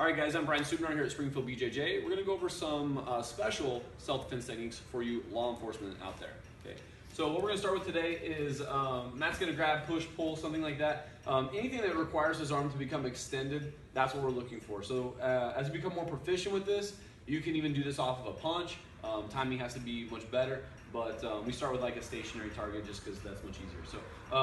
All right, guys, I'm Brian Stuebner here at Springfield BJJ. We're going to go over some special self-defense techniques for you law enforcement out there. Okay. So what we're going to start with today is Matt's going to grab, push, pull, something like that. Anything that requires his arm to become extended, that's what we're looking for. So as you become more proficient with this, you can even do this off of a punch. Timing has to be much better, but we start with like a stationary target just because that's much easier. So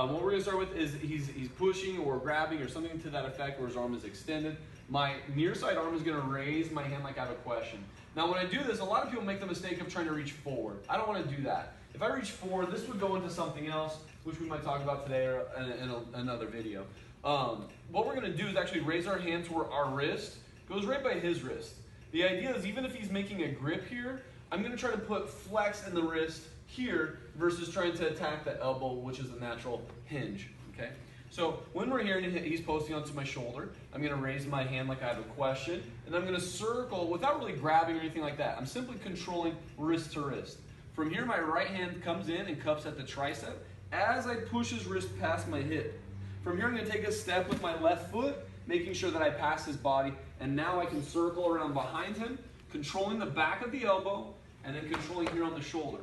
what we're going to start with is he's pushing or grabbing or something to that effect where his arm is extended. My near side arm is going to raise my hand like I have a question. Now when I do this, a lot of people make the mistake of trying to reach forward. I don't want to do that. If I reach forward, this would go into something else, which we might talk about today or in another video. What we're going to do is actually raise our hand to where our wrist goes right by his wrist. The idea is even if he's making a grip here, I'm going to try to put flex in the wrist here versus trying to attack the elbow, which is the natural hinge. Okay. So when we're here and he's posting onto my shoulder, I'm going to raise my hand like I have a question, and I'm going to circle without really grabbing or anything like that. I'm simply controlling wrist to wrist. From here, my right hand comes in and cups at the tricep as I push his wrist past my hip. From here, I'm going to take a step with my left foot, making sure that I pass his body, and now I can circle around behind him, controlling the back of the elbow, and then controlling here on the shoulder.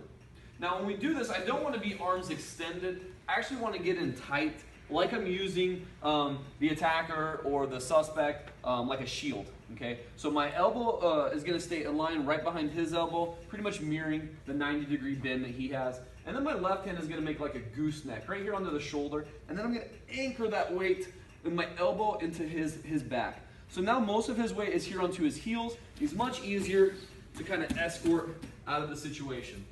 Now, when we do this, I don't want to be arms extended. I actually want to get in tight, like I'm using the attacker or the suspect like a shield, okay? So my elbow is going to stay aligned right behind his elbow, pretty much mirroring the 90-degree bend that he has. And then my left hand is going to make like a gooseneck right here onto the shoulder, and then I'm going to anchor that weight with my elbow into his back. So now most of his weight is here onto his heels. He's much easier to kind of escort out of the situation.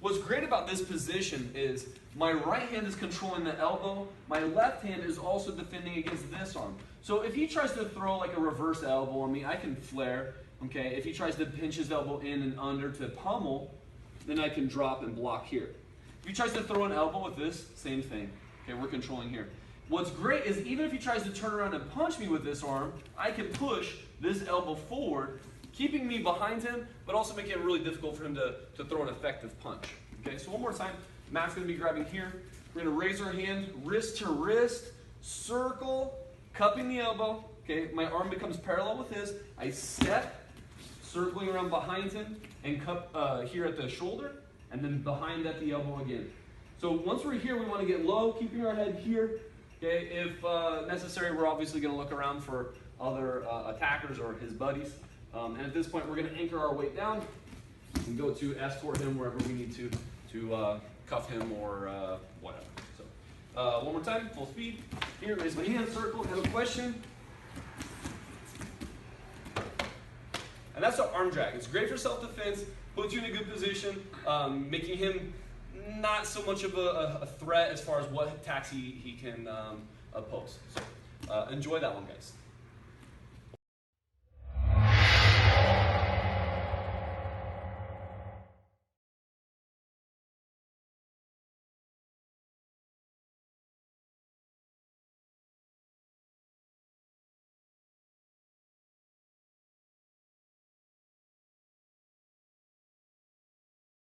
What's great about this position is my right hand is controlling the elbow, my left hand is also defending against this arm. So if he tries to throw like a reverse elbow on me, I can flare, okay? If he tries to pinch his elbow in and under to pummel, then I can drop and block here. If he tries to throw an elbow with this, same thing, okay? We're controlling here. What's great is even if he tries to turn around and punch me with this arm, I can push this elbow forward, keeping me behind him, but also making it really difficult for him to throw an effective punch. Okay, so one more time, Matt's going to be grabbing here. We're going to raise our hand, wrist to wrist, circle, cupping the elbow. Okay, my arm becomes parallel with his. I step, circling around behind him, and cup here at the shoulder, and then behind at the elbow again. So once we're here, we want to get low, keeping our head here. Okay, if necessary, we're obviously going to look around for other attackers or his buddies. And at this point, we're going to anchor our weight down and go to escort him wherever we need to cuff him or whatever. So one more time, full speed. Here, raise my hand, circle, have a question. And that's the arm drag. It's great for self-defense, puts you in a good position, making him not so much of a threat as far as what attacks he can oppose. So enjoy that one, guys.